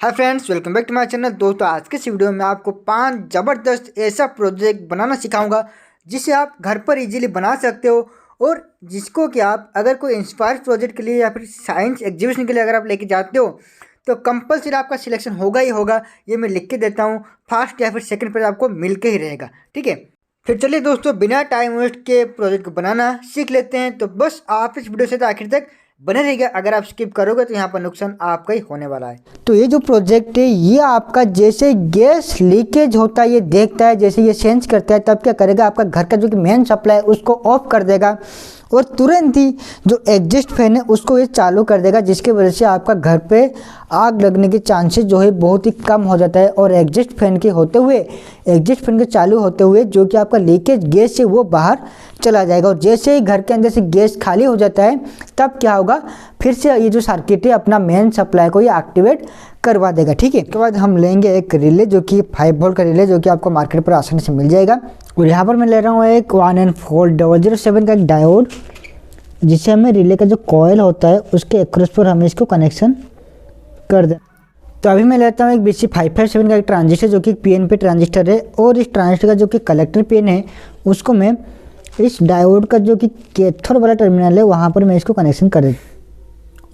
Hi friends, welcome back to my channel. दोस्तों, आज के इस वीडियो में आपको 5 ज़बरदस्त ऐसा प्रोजेक्ट बनाना सिखाऊंगा जिसे आप घर पर इजीली बना सकते हो और जिसको कि आप अगर कोई इंस्पायर प्रोजेक्ट के लिए या फिर साइंस एग्जीबिशन के लिए अगर आप लेके जाते हो तो कंपलसरी आपका सिलेक्शन होगा ही होगा। ये मैं लिख के देता हूँ, फर्स्ट या फिर सेकंड पर आपको मिल के ही रहेगा। ठीक है, फिर चलिए दोस्तों, बिना टाइम वेस्ट के प्रोजेक्ट को बनाना सीख लेते हैं। तो बस आप इस वीडियो से तो आखिर तक बने रहिएगा। अगर आप स्किप करोगे तो यहाँ पर नुकसान आपका ही होने वाला है। तो ये जो प्रोजेक्ट है ये आपका जैसे गैस लीकेज होता है, ये देखता है, जैसे ये सेंस करता है, तब क्या करेगा, आपका घर का जो कि मेन सप्लाई है उसको ऑफ कर देगा और तुरंत ही जो एग्जॉस्ट फैन है उसको ये चालू कर देगा, जिसकी वजह से आपका घर पे आग लगने के चांसेस जो है बहुत ही कम हो जाता है। और एग्जॉस्ट फैन के चालू होते हुए जो कि आपका लीकेज गैस है वो बाहर चला जाएगा। और जैसे ही घर के अंदर से गैस खाली हो जाता है तब क्या होगा, फिर से ये जो सर्किट है अपना मेन सप्लाई को ये एक्टिवेट करवा देगा। ठीक है, उसके बाद हम लेंगे एक रिले जो कि 5 वोल्ट का रिले, जो कि आपको मार्केट पर आसानी से मिल जाएगा। और यहाँ पर मैं ले रहा हूँ एक 1N4007 का एक डायोड, जिससे हमें रिले का जो कॉयल होता है उसके एक्रॉस पर हमें इसको कनेक्शन कर दें। तो अभी मैं लेता हूँ एक BC557 का एक ट्रांजिस्टर जो कि PNP ट्रांजिस्टर है, और इस ट्रांजिस्टर का जो कि कलेक्टर पिन है उसको मैं इस डायोड का जो कि कैथोड वाला टर्मिनल है वहाँ पर मैं इसको कनेक्शन कर देता हूँ।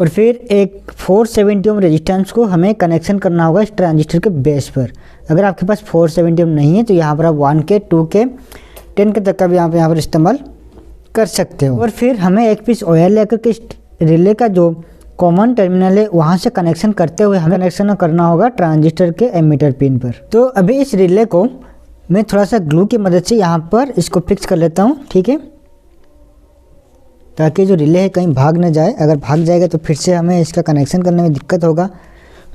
और फिर एक 470 ओम रेजिस्टेंस को हमें कनेक्शन करना होगा इस ट्रांजिस्टर के बेस पर। अगर आपके पास 470 ओम नहीं है तो यहाँ पर आप 1K, 2K, 10K तक का भी यहाँ पर इस्तेमाल कर सकते हो। और फिर हमें एक पीस ऑयल लेकर के इस रिले का जो कॉमन टर्मिनल है वहाँ से कनेक्शन करते हुए हमें कनेक्शन करना होगा ट्रांजिस्टर के एमीटर पिन पर। तो अभी इस रिले को मैं थोड़ा सा ग्लू की मदद से यहाँ पर इसको फिक्स कर लेता हूँ। ठीक है, ताकि जो रिले है कहीं भाग ना जाए। अगर भाग जाएगा तो फिर से हमें इसका कनेक्शन करने में दिक्कत होगा।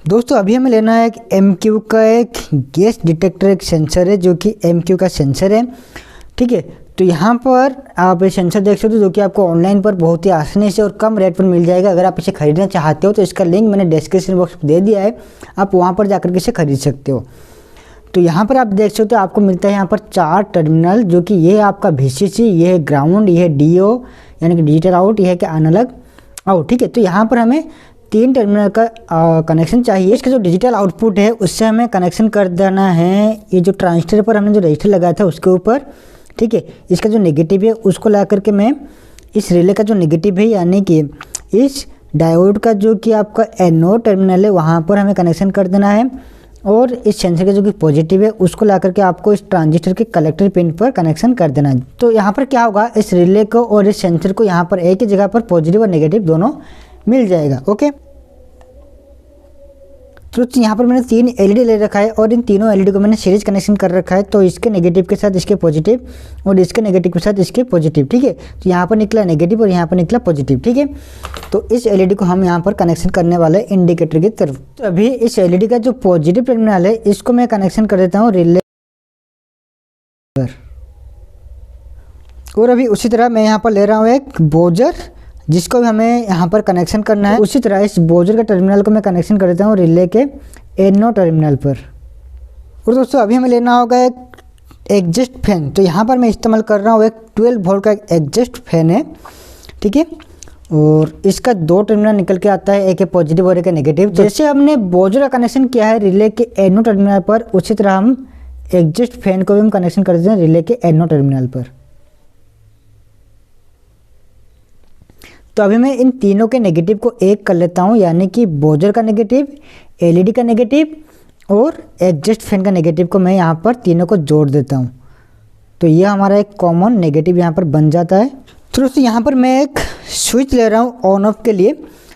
दोस्तों, अभी हमें लेना है एक MQ का एक गैस डिटेक्टर, एक सेंसर है जो कि MQ का सेंसर है। ठीक है, तो यहाँ पर आप ये सेंसर देख सकते हो जो कि आपको ऑनलाइन पर बहुत ही आसानी से और कम रेट पर मिल जाएगा। अगर आप इसे खरीदना चाहते हो तो इसका लिंक मैंने डिस्क्रिप्शन बॉक्स में दे दिया है, आप वहाँ पर जाकर के इसे खरीद सकते हो। तो यहाँ पर आप देख सकते हो आपको मिलता है यहाँ पर 4 टर्मिनल, जो कि ये है आपका VCC, ये है ग्राउंड, ये है DO यानी कि डिजिटल आउट, ये है कि एनालॉग आउट। ठीक है, तो यहाँ पर हमें 3 टर्मिनल का कनेक्शन चाहिए। इसका जो डिजिटल आउटपुट है उससे हमें कनेक्शन कर देना है ये जो ट्रांजिस्टर पर हमने जो रजिस्टर लगाया था उसके ऊपर। ठीक है, इसका जो नेगेटिव है उसको ला करके मैं इस रिले का जो नेगेटिव है यानी कि इस डायोड का जो कि आपका एनोड टर्मिनल है वहाँ पर हमें कनेक्शन कर देना है। और इस सेंसर का जो कि पॉजिटिव है उसको ला करके आपको इस ट्रांजिस्टर के कलेक्टर पिन पर कनेक्शन कर देना है। तो यहाँ पर क्या होगा, इस रिले को और इस सेंसर को यहाँ पर एक ही जगह पर पॉजिटिव और नेगेटिव दोनों मिल जाएगा। ओके, तो यहाँ पर मैंने 3 LED ले रखा है और इन तीनों LED को मैंने सीरीज कनेक्शन कर रखा है। तो इसके नेगेटिव के साथ इसके पॉजिटिव और इसके नेगेटिव के साथ इसके पॉजिटिव। ठीक है, तो यहाँ पर निकला नेगेटिव और यहाँ पर निकला पॉजिटिव। ठीक है, तो इस LED को हम यहाँ पर कनेक्शन करने वाले इंडिकेटर की तरफ। तो अभी इस LED का जो पॉजिटिव टर्मिनल है इसको मैं कनेक्शन कर देता हूँ रिले पर। और अभी उसी तरह मैं यहाँ पर ले रहा हूँ एक बोजर, जिसको भी हमें यहाँ पर कनेक्शन करना है। उसी तरह इस बोजर के टर्मिनल को मैं कनेक्शन कर देता हूँ रिले के एनो टर्मिनल पर। और दोस्तों, अभी हमें लेना होगा एक एग्जॉस्ट फैन। तो यहाँ पर मैं इस्तेमाल कर रहा हूँ एक 12 वोल्ट का एग्जॉस्ट फैन है। ठीक है, और इसका 2 टर्मिनल निकल के आता है, एक है पॉजिटिव और एक है नेगेटिव। जैसे हमने बोजर का कनेक्शन किया है रिले के एनो टर्मिनल पर, उसी तरह हम एग्जॉस्ट फैन को भी हम कनेक्शन कर देते हैं रिले के एनो टर्मिनल पर। तो अभी मैं इन तीनों के नेगेटिव को एक कर लेता हूँ, यानी कि बोजर का नेगेटिव, LED का नेगेटिव और एग्जॉस्ट फैन का नेगेटिव को मैं यहाँ पर तीनों को जोड़ देता हूँ। तो ये हमारा एक कॉमन नेगेटिव यहाँ पर बन जाता है। तो दोस्तों, यहाँ पर मैं एक स्विच ले रहा हूँ ऑन ऑफ के लिए।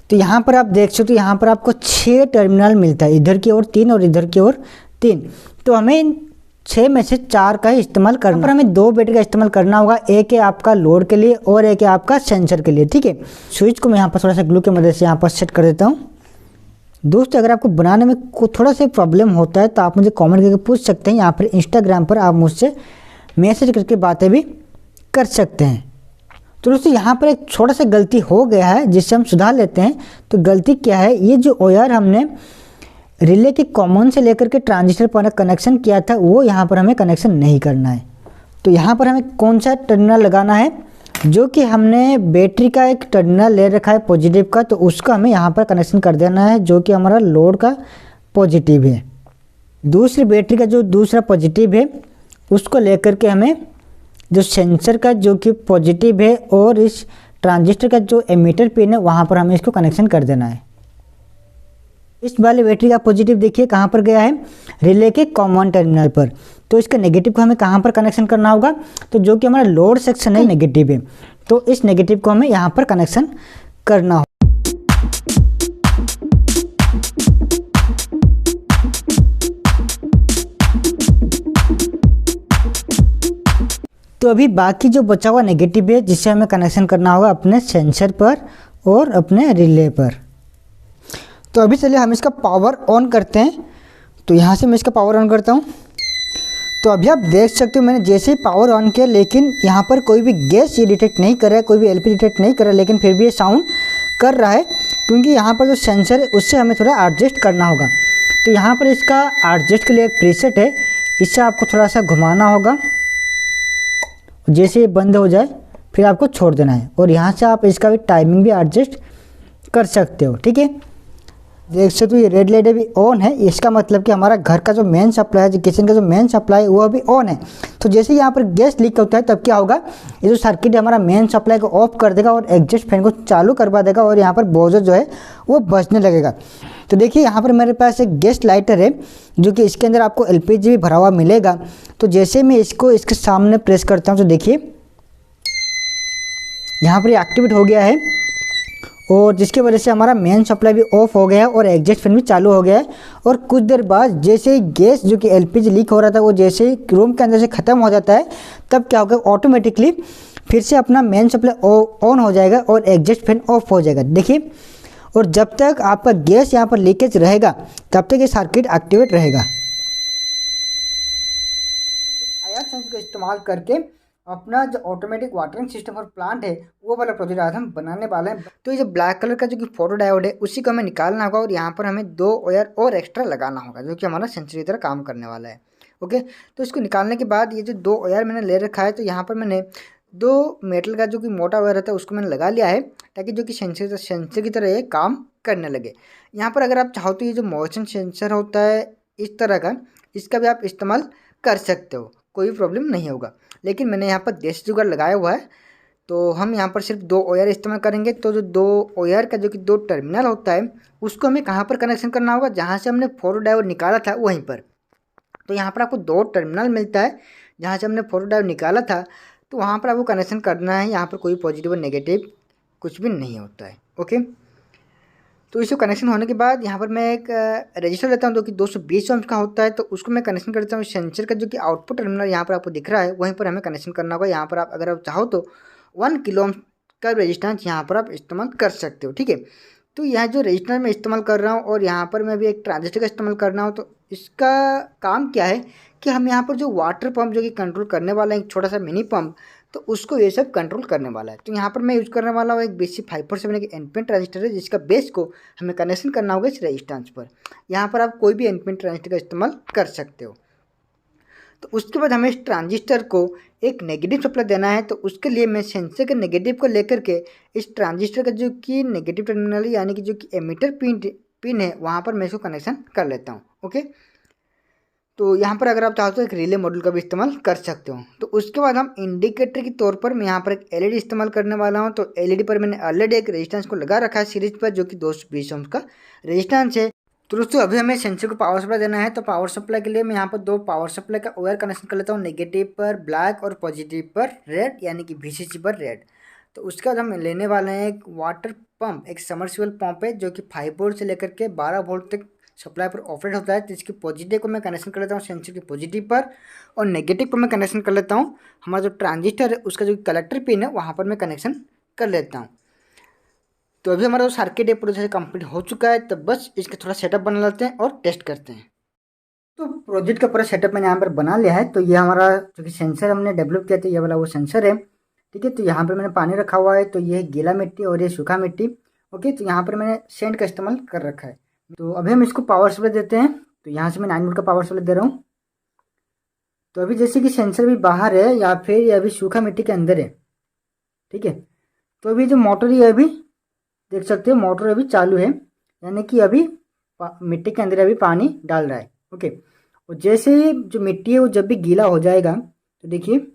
तो यहाँ पर आप देख सकते हो यहाँ पर आपको 6 टर्मिनल मिलता है, इधर की ओर 3 और इधर की ओर 3। तो हमें इन 6 में से 4 का ही इस्तेमाल करना। पर हमें 2 बैटरी का इस्तेमाल करना होगा, एक है आपका लोड के लिए और एक है आपका सेंसर के लिए। ठीक है, स्विच को मैं यहाँ पर थोड़ा सा ग्लू की मदद से यहाँ पर सेट कर देता हूँ। दोस्तों, अगर आपको बनाने में थोड़ा सा प्रॉब्लम होता है तो आप मुझे कमेंट करके पूछ सकते हैं। यहाँ पर इंस्टाग्राम पर आप मुझसे मैसेज करके बातें भी कर सकते हैं। तो दोस्तों, यहाँ पर एक छोटा सा गलती हो गया है जिससे हम सुधार लेते हैं। तो गलती क्या है, ये जो वायर हमने रिले के कॉमन से लेकर के ट्रांजिस्टर पर कनेक्शन किया था वो यहाँ पर हमें कनेक्शन नहीं करना है। तो यहाँ पर हमें कौन सा टर्मिनल लगाना है, जो कि हमने बैटरी का एक टर्मिनल ले रखा है पॉजिटिव का, तो उसका हमें यहाँ पर कनेक्शन कर देना है, जो कि हमारा लोड का पॉजिटिव है। दूसरी बैटरी का जो दूसरा पॉजिटिव है उसको लेकर के हमें जो सेंसर का जो कि पॉजिटिव है और इस ट्रांजिस्टर का जो एमीटर पिन है वहाँ पर हमें इसको कनेक्शन कर देना है। इस वाले बैटरी का पॉजिटिव देखिए कहाँ पर गया है, रिले के कॉमन टर्मिनल पर। तो इसका नेगेटिव को हमें कहाँ पर कनेक्शन करना होगा, तो जो कि हमारा लोड सेक्शन है नेगेटिव है, तो इस नेगेटिव को हमें यहाँ पर कनेक्शन करना होगा। तो अभी बाकी जो बचा हुआ नेगेटिव है जिसे हमें कनेक्शन करना होगा अपने सेंसर पर और अपने रिले पर। तो अभी चलिए हम इसका पावर ऑन करते हैं। तो यहाँ से मैं इसका पावर ऑन करता हूँ। तो अभी आप देख सकते हो मैंने जैसे ही पावर ऑन किया, लेकिन यहाँ पर कोई भी गैस ये डिटेक्ट नहीं कर रहा है, कोई भी एलपीजी डिटेक्ट नहीं कर रहा है, लेकिन फिर भी ये साउंड कर रहा है क्योंकि यहाँ पर जो सेंसर है उससे हमें थोड़ा एडजस्ट करना होगा। तो यहाँ पर इसका एडजस्ट के लिए एक प्रीसेट है, इससे आपको थोड़ा सा घुमाना होगा। जैसे ये बंद हो जाए फिर आपको छोड़ देना है और यहाँ से आप इसका भी टाइमिंग भी एडजस्ट कर सकते हो। ठीक है, देख सकते हो ये रेड लाइट अभी ऑन है, इसका मतलब कि हमारा घर का जो मेन सप्लाई है, जो किचन का जो मेन सप्लाई है वो अभी ऑन है। तो जैसे यहाँ पर गैस लीक होता है तब क्या होगा, ये जो सर्किट हमारा मेन सप्लाई को ऑफ कर देगा और एग्जॉस्ट फैन को चालू करवा देगा और यहाँ पर बोझ जो है वो बचने लगेगा। तो देखिए यहाँ पर मेरे पास एक गैस लाइटर है जो कि इसके अंदर आपको एलपीजी भी भरा हुआ मिलेगा। तो जैसे मैं इसको इसके सामने प्रेस करता हूँ तो देखिए यहाँ पर एक्टिवेट हो गया है और जिसकी वजह से हमारा मेन सप्लाई भी ऑफ हो गया है और एग्जॉस्ट फैन भी चालू हो गया है। और कुछ देर बाद जैसे ही गैस जो कि एलपीजी लीक हो रहा था वो जैसे ही रूम के अंदर से ख़त्म हो जाता है तब क्या होगा, ऑटोमेटिकली फिर से अपना मेन सप्लाई ऑन हो जाएगा और एग्जॉस्ट फैन ऑफ हो जाएगा। देखिए, और जब तक आपका गैस यहाँ पर लीकेज रहेगा तब तक ये सर्किट एक्टिवेट रहेगा। आईआर सेंसर का इस्तेमाल करके अपना जो ऑटोमेटिक वाटरिंग सिस्टम और प्लांट है वो वाला प्रोजेक्ट आज हम बनाने वाले हैं। तो ये जो ब्लैक कलर का जो कि फोटो डायोड है उसी को हमें निकालना होगा और यहाँ पर हमें 2 वायर और एक्स्ट्रा लगाना होगा जो कि हमारा सेंसर की तरह काम करने वाला है। ओके, तो इसको निकालने के बाद ये जो 2 वायर मैंने ले रखा है, तो यहाँ पर मैंने 2 मेटल का जो कि मोटा वायर रहता है उसको मैंने लगा लिया है ताकि जो कि सेंसर की तरह ये काम करने लगे। यहाँ पर अगर आप चाहो तो ये जो मोशन सेंसर होता है इस तरह का, इसका भी आप इस्तेमाल कर सकते हो, कोई भी प्रॉब्लम नहीं होगा। लेकिन मैंने यहाँ पर देसी जुगाड़ लगाया हुआ है, तो हम यहाँ पर सिर्फ 2 वायर इस्तेमाल करेंगे। तो जो 2 वायर का जो कि 2 टर्मिनल होता है उसको हमें कहाँ पर कनेक्शन करना होगा, जहाँ से हमने फोटो डायोड निकाला था वहीं पर। तो यहाँ पर आपको 2 टर्मिनल मिलता है जहाँ से हमने फोटो डायोड निकाला था, तो वहाँ पर आपको कनेक्शन करना है। यहाँ पर कोई पॉजिटिव और नेगेटिव कुछ भी नहीं होता है। ओके, तो इसको कनेक्शन होने के बाद यहाँ पर मैं एक रजिस्टर लेता हूँ जो कि 220 ओम्स का होता है, तो उसको मैं कनेक्शन करता हूँ सेंसर का जो कि आउटपुट टर्मिनल यहाँ पर आपको दिख रहा है वहीं पर हमें कनेक्शन करना होगा। यहाँ पर आप अगर आप चाहो तो 1 किलो ओम्स का रेजिस्टेंस यहाँ पर आप इस्तेमाल कर सकते हो। ठीक है, तो यह जो रजिस्टर मैं इस्तेमाल कर रहा हूँ और यहाँ पर मैं भी एक ट्रांजिस्टर का इस्तेमाल कर रहा हूँ, तो इसका काम क्या है कि हम यहाँ पर जो वाटर पंप जो कि कंट्रोल करने वाला है, एक छोटा सा मिनी पंप, तो उसको ये सब कंट्रोल करने वाला है। तो यहाँ पर मैं यूज़ करने वाला हूँ एक BC 547 एक एनपिन ट्रांजिस्टर है जिसका बेस को हमें कनेक्शन करना होगा इस रेजिस्टेंस पर। यहाँ पर आप कोई भी एनपिन ट्रांजिस्टर का इस्तेमाल कर सकते हो। तो उसके बाद हमें इस ट्रांजिस्टर को एक नेगेटिव सप्लाई देना है, तो उसके लिए मैं सेंसर के नेगेटिव को लेकर के इस ट्रांजिस्टर का जो कि नेगेटिव टर्मिनल यानी कि जो कि एमीटर पिन है वहाँ पर मैं इसको कनेक्शन कर लेता हूँ। ओके, तो यहाँ पर अगर आप चाहो तो एक रिले मॉड्यूल का भी इस्तेमाल कर सकते हो। तो उसके बाद हम इंडिकेटर के तौर पर मैं यहाँ पर एक LED इस्तेमाल करने वाला हूँ। तो LED पर मैंने ऑलरेडी एक रेजिस्टेंस को लगा रखा है सीरीज पर जो कि 220 ओम्स का रेजिस्टेंस है। तो दोस्तों अभी हमें सेंसर को पावर सप्लाई देना है, तो पावर सप्लाई के लिए मैं यहाँ पर 2 पावर सप्लाई का वायर कनेक्शन कर लेता हूँ, नेगेटिव पर ब्लैक और पॉजिटिव पर रेड यानी कि VCC पर रेड। तो उसके बाद हम लेने वाले हैं एक वाटर पंप, एक समरसिबल पंप है जो कि 5 वोल्ट से लेकर के 12 वोल्ट तक सप्लाई पर ऑपरेट होता है। तो इसके पॉजिटिव को मैं कनेक्शन कर लेता हूँ सेंसर के पॉजिटिव पर और नेगेटिव पर मैं कनेक्शन कर लेता हूँ हमारा जो ट्रांजिस्टर है उसका जो कलेक्टर पिन है वहाँ पर मैं कनेक्शन कर लेता हूँ। तो अभी हमारा जो सर्किट है पूरी तरह से कंप्लीट हो चुका है, तो बस इसका थोड़ा सेटअप बना लेते हैं और टेस्ट करते हैं। तो प्रोजेक्ट का पूरा सेटअप मैंने यहाँ पर बना लिया है। तो ये हमारा जो कि सेंसर हमने डेवलप किया था ये वाला वो सेंसर है। ठीक है, तो यहाँ पर मैंने पानी रखा हुआ है, तो ये गीला मिट्टी और ये सूखा मिट्टी। ओके, तो यहाँ पर मैंने सेंड का इस्तेमाल कर रखा है। तो अभी हम इसको पावर सप्लाई देते हैं। तो यहाँ से मैं 9 वोल्ट का पावर सप्लाई दे रहा हूँ। तो अभी जैसे कि सेंसर भी बाहर है या फिर ये अभी सूखा मिट्टी के अंदर है। ठीक है, तो अभी जो मोटर है अभी देख सकते हो मोटर अभी चालू है, यानी कि अभी मिट्टी के अंदर अभी पानी डाल रहा है। ओके, और जैसे ही जो मिट्टी है वो जब भी गीला हो जाएगा तो देखिए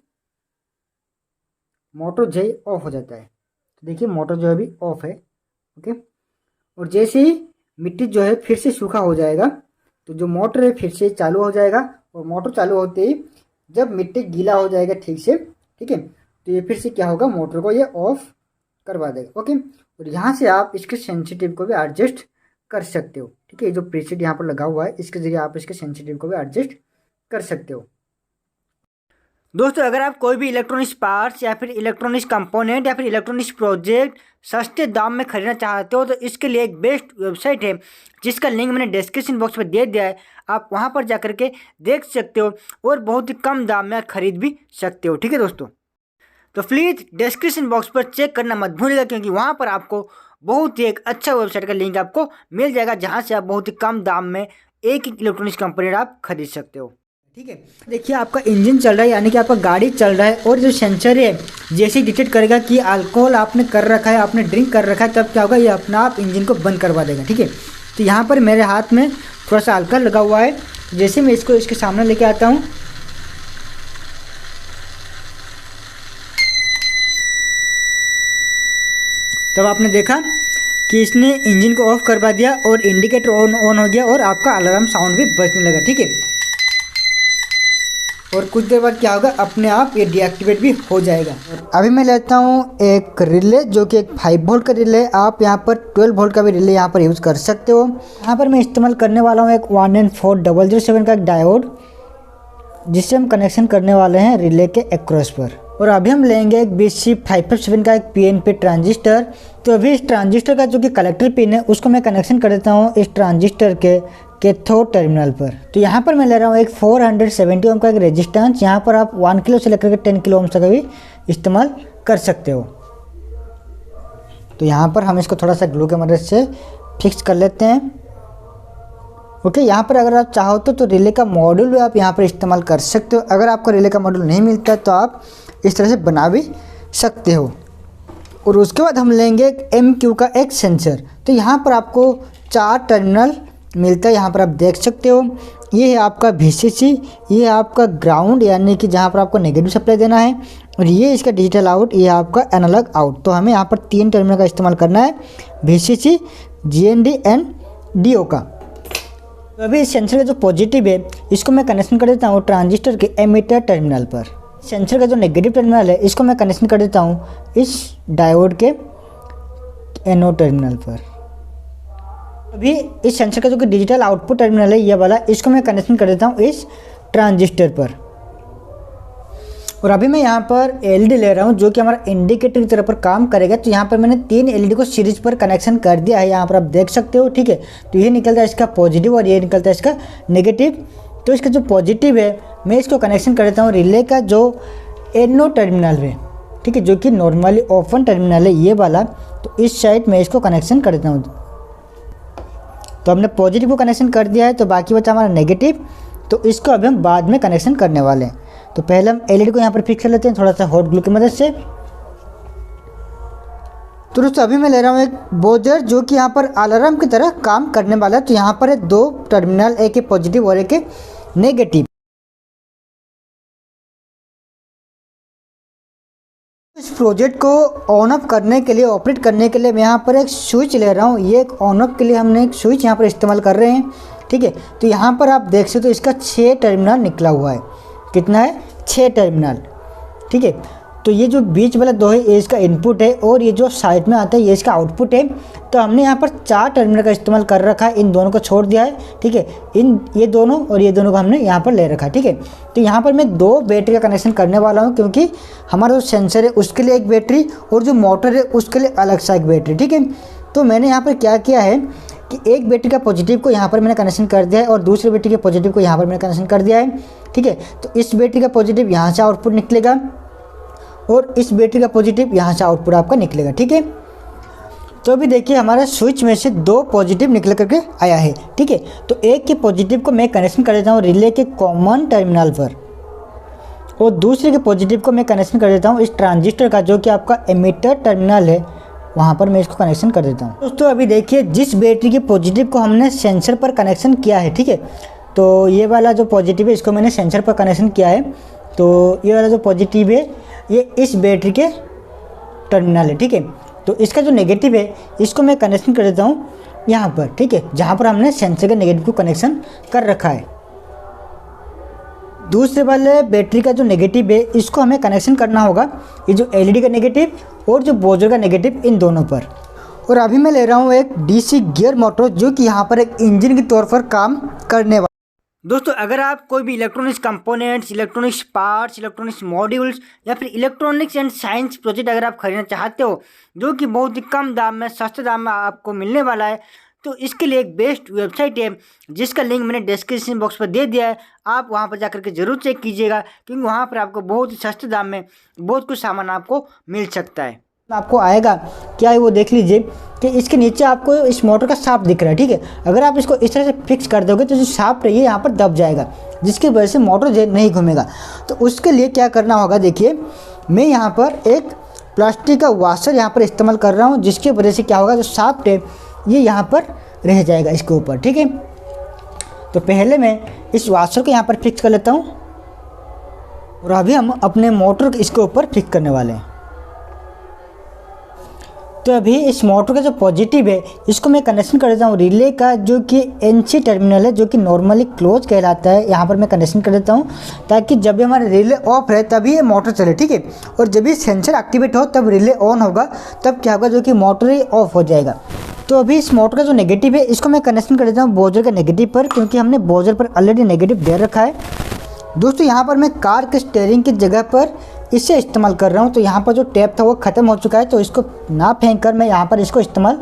मोटर जो है ऑफ हो जाता है। तो देखिए मोटर जो है अभी ऑफ है। ओके, और जैसे ही मिट्टी जो है फिर से सूखा हो जाएगा तो जो मोटर है फिर से चालू हो जाएगा, और मोटर चालू होते ही जब मिट्टी गीला हो जाएगा ठीक से, ठीक है, तो ये फिर से क्या होगा, मोटर को ये ऑफ करवा देगा। ओके, और यहाँ से आप इसके सेंसिटिव को भी एडजस्ट कर सकते हो। ठीक है, जो प्रीसेट यहाँ पर लगा हुआ है इसके जरिए आप इसके सेंसिटिव को भी एडजस्ट कर सकते हो। दोस्तों, अगर आप कोई भी इलेक्ट्रॉनिक्स पार्ट्स या फिर इलेक्ट्रॉनिक्स कंपोनेंट या फिर इलेक्ट्रॉनिक्स प्रोजेक्ट सस्ते दाम में खरीदना चाहते हो तो इसके लिए एक बेस्ट वेबसाइट है जिसका लिंक मैंने डिस्क्रिप्शन बॉक्स में दे दिया है। आप वहां पर जाकर के देख सकते हो और बहुत ही कम दाम में खरीद भी सकते हो। ठीक है दोस्तों, तो प्लीज़ डिस्क्रिप्शन बॉक्स पर चेक करना मत भूलिएगा, क्योंकि वहाँ पर आपको बहुत ही एक अच्छा वेबसाइट का लिंक आपको मिल जाएगा जहाँ से आप बहुत ही कम दाम में एक ही इलेक्ट्रॉनिक्स कंपोनेंट आप खरीद सकते हो। ठीक है, देखिए आपका इंजन चल रहा है, यानी कि आपका गाड़ी चल रहा है, और जो सेंसर है जैसे ही डिटेक्ट करेगा कि अल्कोहल आपने कर रखा है, आपने ड्रिंक कर रखा है, तब क्या होगा, ये अपना आप इंजन को बंद करवा देगा। ठीक है, तो यहाँ पर मेरे हाथ में थोड़ा सा अल्कोहल लगा हुआ है। जैसे मैं इसको इसके सामने लेके आता हूँ तब आपने देखा कि इसने इंजन को ऑफ करवा दिया और इंडिकेटर ऑन हो गया और आपका अलार्म साउंड भी बजने लगा। ठीक है, और कुछ देर बाद क्या होगा, अपने आप ये डीएक्टिवेट भी हो जाएगा। अभी मैं लेता हूँ एक रिले जो कि एक 5 वोल्ट का रिले, आप यहाँ पर 12 वोल्ट का भी रिले यहाँ पर यूज़ कर सकते हो। यहाँ पर मैं इस्तेमाल करने वाला हूँ एक 1N4007 का एक डायोड, जिससे हम कनेक्शन करने वाले हैं रिले के एक्रॉस पर। और अभी हम लेंगे एक BC557 का एक PNP ट्रांजिस्टर। तो अभी इस ट्रांजिस्टर का जो कि कलेक्टर पिन है उसको मैं कनेक्शन कर देता हूँ इस ट्रांजिस्टर के कैथोड टर्मिनल पर। तो यहाँ पर मैं ले रहा हूँ एक 470 ओम का एक रेजिस्टेंस। यहाँ पर आप 1 किलो से लेकर के 10 किलो ओम तक भी इस्तेमाल कर सकते हो। तो यहाँ पर हम इसको थोड़ा सा ग्लू की मदद से फिक्स कर लेते हैं। ओके, यहाँ पर अगर आप चाहो तो रिले का मॉड्यूल भी आप यहाँ पर इस्तेमाल कर सकते हो। अगर आपको रिले का मॉड्यूल नहीं मिलता तो आप इस तरह से बना भी सकते हो। और उसके बाद हम लेंगे एक MQ का एक सेंसर। तो यहाँ पर आपको 4 टर्मिनल मिलता है, यहाँ पर आप देख सकते हो। ये है आपका VCC, ये है आपका ग्राउंड यानी कि जहाँ पर आपको नेगेटिव सप्लाई देना है, और ये इसका डिजिटल आउट, ये आपका एनालॉग आउट। तो हमें यहाँ पर 3 टर्मिनल का इस्तेमाल करना है, VCC, GND एंड DO का। तो अभी इस सेंसर का जो पॉजिटिव है इसको मैं कनेक्शन कर देता हूँ ट्रांजिस्टर के एमिटर टर्मिनल पर। सेंसर का जो नेगेटिव टर्मिनल है इसको मैं कनेक्शन कर देता हूँ इस डायोड के एनोड टर्मिनल पर। अभी इस सेंसर का जो कि डिजिटल आउटपुट टर्मिनल है ये वाला, इसको मैं कनेक्शन कर देता हूँ इस ट्रांजिस्टर पर। और अभी मैं यहाँ पर LED ले रहा हूँ जो कि हमारा इंडिकेटर की तरह पर काम करेगा। तो यहाँ पर मैंने 3 LED को सीरीज पर कनेक्शन कर दिया है, यहाँ पर आप देख सकते हो। ठीक है, तो ये निकलता है इसका पॉजिटिव और ये निकलता है इसका नेगेटिव। तो इसका जो पॉजिटिव है मैं इसको कनेक्शन कर देता हूँ रिले का जो एनोड टर्मिनल है। ठीक है, जो कि नॉर्मली ओपन टर्मिनल है ये वाला। तो इस साइड में इसको कनेक्शन कर देता हूँ। तो हमने पॉजिटिव को कनेक्शन कर दिया है, तो बाकी बचा हमारा नेगेटिव। तो इसको अभी हम बाद में कनेक्शन करने वाले हैं। तो पहले हम LED को यहाँ पर फिक्स कर लेते हैं थोड़ा सा हॉट ग्लू की मदद से। तो दोस्तों अभी मैं ले रहा हूँ एक बोजर जो कि यहाँ पर अलार्म की तरह काम करने वाला है। तो यहाँ पर है 2 टर्मिनल, एक है पॉजिटिव और एक है नेगेटिव। इस प्रोजेक्ट को ऑन ऑफ करने के लिए, ऑपरेट करने के लिए मैं यहाँ पर एक स्विच ले रहा हूँ। ये एक ऑन ऑफ के लिए हमने एक स्विच यहाँ पर इस्तेमाल कर रहे हैं। ठीक है, तो यहाँ पर आप देख सकते हो इसका 6 टर्मिनल निकला हुआ है। कितना है? 6 टर्मिनल। ठीक है, तो ये जो बीच वाला 2 है ये इसका इनपुट है और ये जो साइड में आता है ये इसका आउटपुट है। तो हमने यहाँ पर 4 टर्मिनल का इस्तेमाल कर रखा है, इन दोनों को छोड़ दिया है। ठीक है, ये दोनों और ये दोनों को हमने यहाँ पर ले रखा है। ठीक है, तो यहाँ पर मैं 2 बैटरी का कनेक्शन करने वाला हूँ, क्योंकि हमारा जो सेंसर है उसके लिए एक बैटरी और जो मोटर है उसके लिए अलग सा एक बैटरी। ठीक है, तो मैंने यहाँ पर क्या किया है कि एक बैटरी का पॉजिटिव को यहाँ पर मैंने कनेक्शन कर दिया है और दूसरे बैटरी के पॉजिटिव को यहाँ पर मैंने कनेक्शन कर दिया है। ठीक है, तो इस बैटरी का पॉजिटिव यहाँ से आउटपुट निकलेगा और इस बैटरी का पॉजिटिव यहाँ से आउटपुट आपका निकलेगा। ठीक है, तो अभी देखिए हमारा स्विच में से 2 पॉजिटिव निकल करके आया है। ठीक है, तो एक के पॉजिटिव को मैं कनेक्शन कर देता हूँ रिले के कॉमन टर्मिनल पर और दूसरे के पॉजिटिव को मैं कनेक्शन कर देता हूँ इस ट्रांजिस्टर का जो कि आपका एमिटर टर्मिनल है। वहाँ पर मैं इसको कनेक्शन कर देता हूँ। दोस्तों अभी देखिए जिस बैटरी के पॉजिटिव को हमने सेंसर पर कनेक्शन किया है, ठीक है, तो ये वाला जो पॉजिटिव है इसको मैंने सेंसर पर कनेक्शन किया है। तो ये वाला जो पॉजिटिव है ये इस बैटरी के टर्मिनल है, ठीक है। तो इसका जो नेगेटिव है इसको मैं कनेक्शन कर देता हूँ यहाँ पर, ठीक है, जहाँ पर हमने सेंसर के नेगेटिव को कनेक्शन कर रखा है। दूसरे वाले बैटरी का जो नेगेटिव है इसको हमें कनेक्शन करना होगा ये जो एलईडी का नेगेटिव और जो बोजर का नेगेटिव, इन दोनों पर। और अभी मैं ले रहा हूँ एक डीसी गियर मोटर जो कि यहाँ पर एक इंजन के तौर पर काम करने वाला। दोस्तों अगर आप कोई भी electronics components, electronics parts, electronics modules या फिर इलेक्ट्रॉनिक्स एंड साइंस प्रोजेक्ट अगर आप खरीदना चाहते हो जो कि बहुत ही कम दाम में, सस्ते दाम में आपको मिलने वाला है, तो इसके लिए एक बेस्ट वेबसाइट है जिसका लिंक मैंने डिस्क्रिप्शन बॉक्स पर दे दिया है। आप वहां पर जाकर के ज़रूर चेक कीजिएगा क्योंकि वहां पर आपको बहुत ही सस्ते दाम में बहुत कुछ सामान आपको मिल सकता है। आपको आएगा क्या है वो देख लीजिए कि इसके नीचे आपको इस मोटर का शाफ्ट दिख रहा है, ठीक है। अगर आप इसको इस तरह से फिक्स कर दोगे तो जो शाफ्ट है ये यहाँ पर दब जाएगा जिसकी वजह से मोटर जो नहीं घूमेगा। तो उसके लिए क्या करना होगा, देखिए मैं यहाँ पर एक प्लास्टिक का वाशर यहाँ पर इस्तेमाल कर रहा हूँ जिसकी वजह से क्या होगा, जो शाफ्ट है ये यहाँ पर रह जाएगा इसके ऊपर, ठीक है। तो पहले मैं इस वाशर को यहाँ पर फिक्स कर लेता हूँ और अभी हम अपने मोटर इसके ऊपर फिक्स करने वाले हैं। तो अभी इस मोटर का जो पॉजिटिव है इसको मैं कनेक्शन कर देता हूँ रिले का जो कि एनसी टर्मिनल है जो कि नॉर्मली क्लोज कहलाता है, यहाँ पर मैं कनेक्शन कर देता हूँ ताकि जब भी हमारा रिले ऑफ रहे तभी ये मोटर चले, ठीक है। और जब भी सेंसर एक्टिवेट हो तब रिले ऑन होगा, तब क्या होगा जो कि मोटर ही ऑफ हो जाएगा। तो अभी इस मोटर का जो नेगेटिव है इसको मैं कनेक्शन कर देता हूँ बोजर के नेगेटिव पर, क्योंकि हमने बोजर पर ऑलरेडी नेगेटिव दे रखा है। दोस्तों यहाँ पर मैं कार के स्टीयरिंग की जगह पर इसे इस्तेमाल कर रहा हूँ। तो यहाँ पर जो टेप था वो ख़त्म हो चुका है, तो इसको ना फेंक कर मैं यहाँ पर इसको इस्तेमाल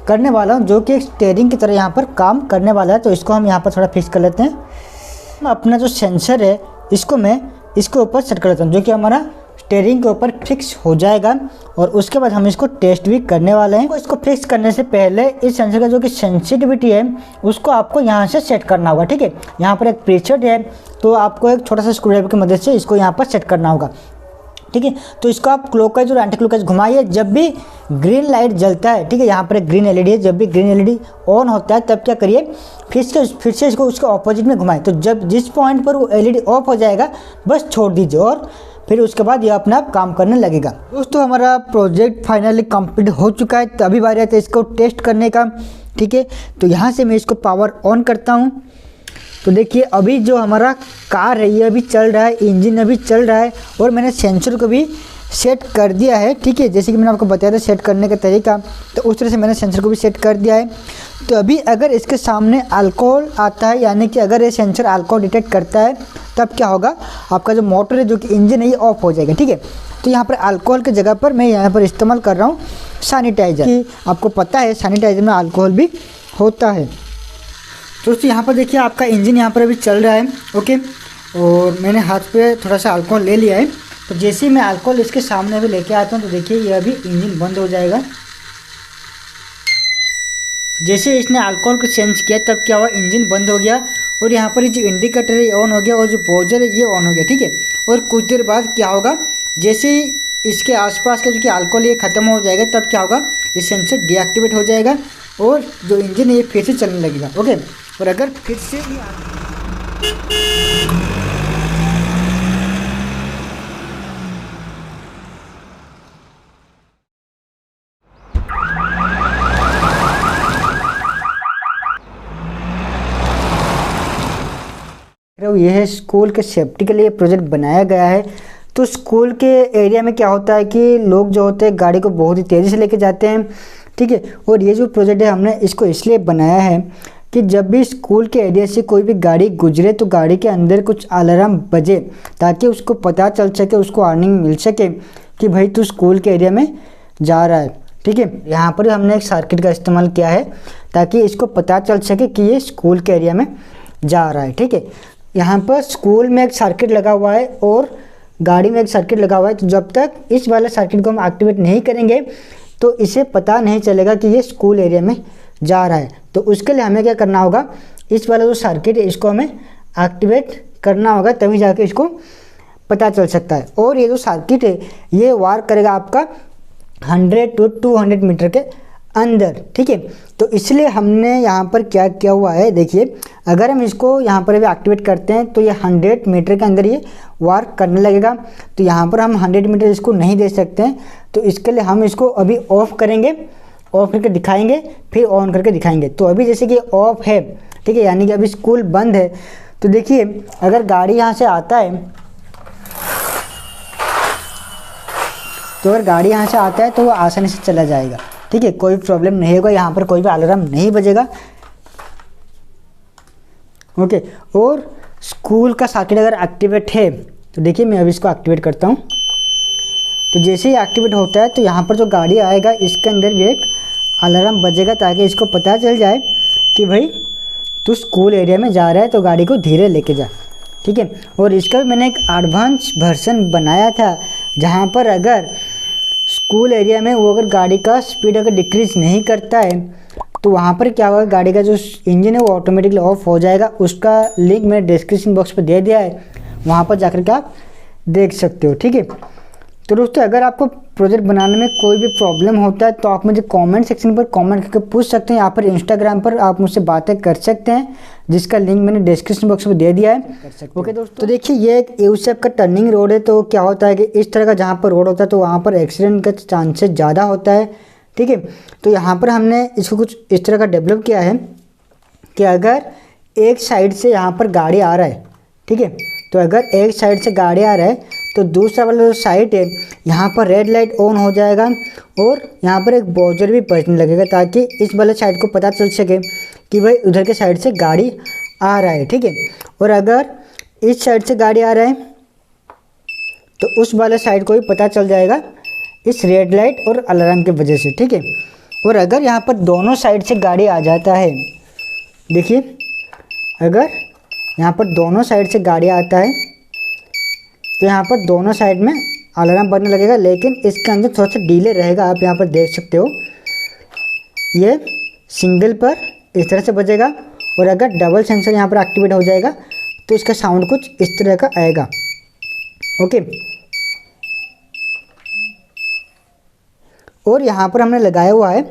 करने वाला हूँ जो कि एक स्टीयरिंग की तरह यहाँ पर काम करने वाला है। तो इसको हम यहाँ पर थोड़ा फिक्स कर लेते हैं। अपना जो सेंसर है इसको मैं इसके ऊपर सेट कर लेता हूँ जो कि हमारा स्टीयरिंग के ऊपर फिक्स हो जाएगा। और उसके बाद हम इसको टेस्ट भी करने वाले हैं। इसको फिक्स करने से पहले इस सेंसर का जो कि सेंसिटिविटी है उसको आपको यहाँ से सेट करना होगा, ठीक है। यहाँ पर एक प्रीसेट है तो आपको एक छोटा सा स्क्रूड्राइवर की मदद से इसको यहाँ पर सेट करना होगा, ठीक है। तो इसको आप क्लॉकवाइज और एंटी क्लॉकवाइज घुमाइए। जब भी ग्रीन लाइट जलता है, ठीक है, यहाँ पर एक ग्रीन एलईडी है, जब भी ग्रीन एलईडी ऑन होता है तब क्या करिए फिर से इसको उसके ऑपोजिट में घुमाएं। तो जब जिस पॉइंट पर वो एलईडी ऑफ हो जाएगा बस छोड़ दीजिए और फिर उसके बाद ये अपना आप काम करने लगेगा। दोस्तों हमारा प्रोजेक्ट फाइनली कंप्लीट हो चुका है, तो अभी बारी आती है इसको टेस्ट करने का, ठीक है। तो यहाँ से मैं इसको पावर ऑन करता हूँ। तो देखिए अभी जो हमारा कार है ये अभी चल रहा है, इंजन अभी चल रहा है और मैंने सेंसर को भी सेट कर दिया है, ठीक है। जैसे कि मैंने आपको बताया था सेट करने का तरीका, तो उस तरह से मैंने सेंसर को भी सेट कर दिया है। तो अभी अगर इसके सामने अल्कोहल आता है, यानी कि अगर ये सेंसर अल्कोहल डिटेक्ट करता है तब क्या होगा, आपका जो मोटर है जो कि इंजन है ये ऑफ हो जाएगा, ठीक है। तो यहाँ पर अल्कोहल की जगह पर मैं यहाँ पर इस्तेमाल कर रहा हूँ सैनिटाइज़र, कि आपको पता है सैनिटाइज़र में अल्कोहल भी होता है। दोस्तों यहाँ पर देखिए आपका इंजन यहाँ पर अभी चल रहा है, ओके। और मैंने हाथ पे थोड़ा सा अल्कोहल ले लिया है। तो जैसे ही मैं अल्कोहल इसके सामने अभी लेके आता हूँ तो देखिए ये अभी इंजन बंद हो जाएगा। जैसे इसने अल्कोहल को चेंज किया तब क्या हुआ, इंजन बंद हो गया और यहाँ पर जो इंडिकेटर है ये ऑन हो गया और जो बोजर है ये ऑन हो गया, ठीक है। और कुछ देर बाद क्या होगा, जैसे ही इसके आसपास का जो कि अल्कोहल ये ख़त्म हो जाएगा तब क्या होगा, ये सेंसर डीएक्टिवेट हो जाएगा और जो इंजन है ये फिर से चलने लगेगा, ओके। और अगर फिर से यह स्कूल के सेफ्टी के लिए प्रोजेक्ट बनाया गया है। तो स्कूल के एरिया में क्या होता है कि लोग जो होते हैं गाड़ी को बहुत ही तेज़ी से लेके जाते हैं, ठीक है। और ये जो प्रोजेक्ट है हमने इसको इसलिए बनाया है कि जब भी स्कूल के एरिया से कोई भी गाड़ी गुजरे तो गाड़ी के अंदर कुछ अलार्म बजे ताकि उसको पता चल सके, उसको वार्निंग मिल सके कि भाई तू स्कूल के एरिया में जा रहा है, ठीक है। यहाँ पर हमने एक सर्किट का इस्तेमाल किया है ताकि इसको पता चल सके कि ये स्कूल के एरिया में जा रहा है, ठीक है। यहाँ पर स्कूल में एक सर्किट लगा हुआ है और गाड़ी में एक सर्किट लगा हुआ है। तो जब तक इस वाले सर्किट को हम एक्टिवेट नहीं करेंगे तो इसे पता नहीं चलेगा कि ये स्कूल एरिया में जा रहा है। तो उसके लिए हमें क्या करना होगा, इस वाला जो सर्किट है इसको हमें एक्टिवेट करना होगा, तभी जाके इसको पता चल सकता है। और ये जो सर्किट है ये वार करेगा आपका 100 to 200 मीटर के अंदर, ठीक है। तो इसलिए हमने यहाँ पर क्या किया हुआ है, देखिए अगर हम इसको यहाँ पर अभी एक्टिवेट करते हैं तो ये 100 मीटर के अंदर ये वर्क करने लगेगा। तो यहाँ पर हम 100 मीटर इसको नहीं दे सकते हैं, तो इसके लिए हम इसको अभी ऑफ करेंगे, ऑफ करके दिखाएंगे, फिर ऑन करके दिखाएंगे। तो अभी जैसे कि ऑफ है, ठीक है, यानी कि अभी स्कूल बंद है। तो देखिए अगर गाड़ी यहाँ से आता है, तो अगर गाड़ी यहाँ से आता है तो वो आसानी से चला जाएगा, ठीक है, कोई प्रॉब्लम नहीं होगा, यहाँ पर कोई भी अलार्म नहीं बजेगा, ओके। और स्कूल का सर्किट अगर एक्टिवेट है तो देखिए मैं अभी इसको एक्टिवेट करता हूँ। तो जैसे ही एक्टिवेट होता है तो यहाँ पर जो गाड़ी आएगा इसके अंदर भी एक अलार्म बजेगा, ताकि इसको पता चल जाए कि भाई तू स्कूल एरिया में जा रहा है तो गाड़ी को धीरे लेके जा, ठीक है। और इसका भी मैंने एक एडवांस वर्जन बनाया था, जहाँ पर अगर स्कूल एरिया में वो अगर गाड़ी का स्पीड अगर डिक्रीज़ नहीं करता है तो वहाँ पर क्या होगा, गाड़ी का जो इंजन है वो ऑटोमेटिकली ऑफ हो जाएगा। उसका लिंक मैंने डिस्क्रिप्शन बॉक्स पर दे दिया है, वहाँ पर जाकर के आप देख सकते हो, ठीक है। तो दोस्तों अगर आपको प्रोजेक्ट बनाने में कोई भी प्रॉब्लम होता है तो आप मुझे कमेंट सेक्शन पर कमेंट करके पूछ सकते हैं, यहाँ पर इंस्टाग्राम पर आप मुझसे बातें कर सकते हैं, जिसका लिंक मैंने डिस्क्रिप्शन बॉक्स में दे दिया है, ओके दोस्तों। तो देखिए ये एक यू शेप का टर्निंग रोड है। तो क्या होता है कि इस तरह का जहाँ पर रोड होता है तो वहाँ पर एक्सीडेंट का चांसेस ज़्यादा होता है, ठीक है। तो यहाँ पर हमने इसको कुछ इस तरह का डेवलप किया है कि अगर एक साइड से यहाँ पर गाड़ी आ रहा है, ठीक है, तो अगर एक साइड से गाड़ी आ रहा है तो दूसरा वाला जो साइड है यहाँ पर रेड लाइट ऑन हो जाएगा और यहाँ पर एक बॉजर भी बजने लगेगा, ताकि इस वाले साइड को पता चल सके कि भाई उधर के साइड से गाड़ी आ रहा है, ठीक है। और अगर इस साइड से गाड़ी आ रहा है तो उस वाले साइड को भी पता चल जाएगा इस रेड लाइट और अलार्म की वजह से, ठीक है। और अगर यहाँ पर दोनों साइड से गाड़ी आ जाता है, देखिए अगर यहाँ पर दोनों साइड से गाड़ी आता है तो यहाँ पर दोनों साइड में अलार्म बजने लगेगा, लेकिन इसके अंदर थोड़ा सा डिले रहेगा। आप यहाँ पर देख सकते हो ये सिंगल पर इस तरह से बजेगा, और अगर डबल सेंसर यहाँ पर एक्टिवेट हो जाएगा तो इसका साउंड कुछ इस तरह का आएगा, ओके। और यहाँ पर हमने लगाया हुआ है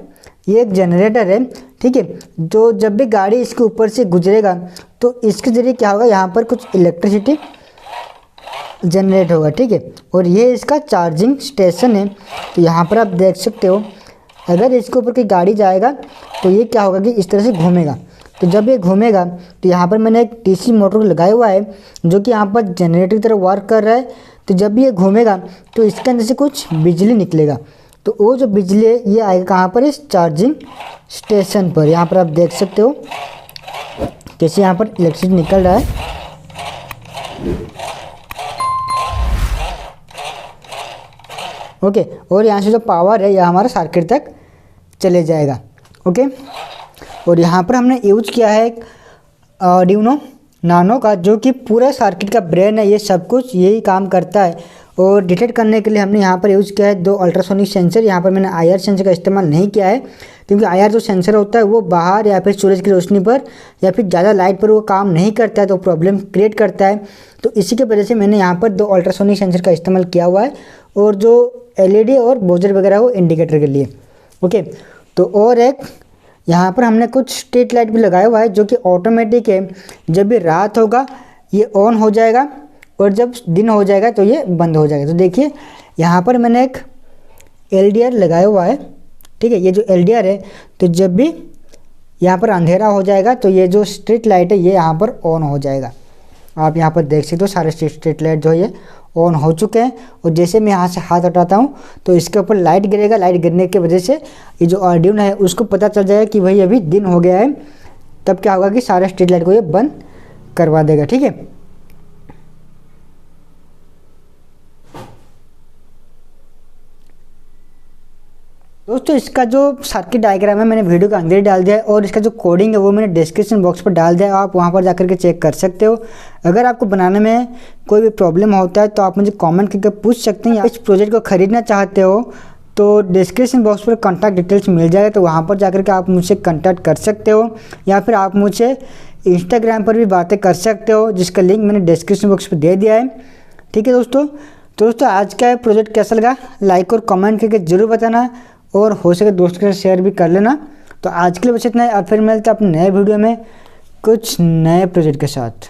ये एक जनरेटर है, ठीक है, जो जब भी गाड़ी इसके ऊपर से गुजरेगा तो इसके ज़रिए क्या होगा, यहाँ पर कुछ इलेक्ट्रिसिटी जनरेट होगा, ठीक है। और ये इसका चार्जिंग स्टेशन है। तो यहाँ पर आप देख सकते हो अगर इसके ऊपर कोई गाड़ी जाएगा तो ये क्या होगा कि इस तरह से घूमेगा। तो जब ये घूमेगा तो यहाँ पर मैंने एक डीसी मोटर लगाया हुआ है जो कि यहाँ पर जनरेटर की तरह वर्क कर रहा है। तो जब भी ये घूमेगा तो इसके अंदर से कुछ बिजली निकलेगा, तो वो जो बिजली है ये आएगा कहाँ पर, इस चार्जिंग स्टेशन पर। यहाँ पर आप देख सकते हो कैसे यहाँ पर इलेक्ट्रिसिटी निकल रहा है, ओके। और यहाँ से जो पावर है यह हमारा सर्किट तक चले जाएगा, ओके। और यहाँ पर हमने यूज किया है आर्डिनो नानो का, जो कि पूरा सर्किट का ब्रेन है, ये सब कुछ यही काम करता है। और डिटेक्ट करने के लिए हमने यहाँ पर यूज़ किया है 2 अल्ट्रासोनिक सेंसर। यहाँ पर मैंने IR सेंसर का इस्तेमाल नहीं किया है, क्योंकि IR जो सेंसर होता है वो बाहर या फिर सूरज की रोशनी पर या फिर ज़्यादा लाइट पर वो काम नहीं करता है, तो प्रॉब्लम क्रिएट करता है। तो इसी की वजह से मैंने यहाँ पर 2 अल्ट्रासोनिक सेंसर का इस्तेमाल किया हुआ है, और जो LED और बोजर वगैरह वो इंडिकेटर के लिए, ओके। तो और एक यहाँ पर हमने कुछ स्ट्रीट लाइट भी लगाया हुआ है जो कि ऑटोमेटिक है, जब भी रात होगा ये ऑन हो जाएगा और जब दिन हो जाएगा तो ये बंद हो जाएगा। तो देखिए यहाँ पर मैंने एक LDR लगाया हुआ है, ठीक है। ये जो LDR है तो जब भी यहाँ पर अंधेरा हो जाएगा तो ये जो स्ट्रीट लाइट है ये यहाँ पर ऑन हो जाएगा। आप यहाँ पर देख सकते हो सारे स्ट्रीट लाइट जो ये ऑन हो चुके हैं। और जैसे मैं यहाँ से हाथ हटाता हूँ तो इसके ऊपर लाइट गिरेगा, लाइट गिरने की वजह से ये जो आर्डिनो है उसको पता चल जाएगा कि भाई अभी दिन हो गया है। तब क्या होगा कि सारे स्ट्रीट लाइट को ये बंद करवा देगा, ठीक है। दोस्तों इसका जो सर्किट डायग्राम है मैंने वीडियो के अंदर ही डाल दिया है, और इसका जो कोडिंग है वो मैंने डिस्क्रिप्शन बॉक्स पर डाल दिया है, आप वहां पर जाकर के चेक कर सकते हो। अगर आपको बनाने में कोई भी प्रॉब्लम होता है तो आप मुझे कमेंट करके पूछ सकते हैं। इस प्रोजेक्ट को खरीदना चाहते हो तो डिस्क्रिप्शन बॉक्स पर कॉन्टैक्ट डिटेल्स मिल जाएगा, तो वहाँ पर जाकर के आप मुझसे कॉन्टैक्ट कर सकते हो, या फिर आप मुझसे इंस्टाग्राम पर भी बातें कर सकते हो, जिसका लिंक मैंने डिस्क्रिप्शन बॉक्स पर दे दिया है, ठीक है दोस्तों। तो दोस्तों आज का प्रोजेक्ट कैसा लगा लाइक और कमेंट करके ज़रूर बताना, और हो सके दोस्तों के साथ शेयर भी कर लेना। तो आज के लिए बस इतना है, अब फिर मिलते हैं अपने नए वीडियो में कुछ नए प्रोजेक्ट के साथ।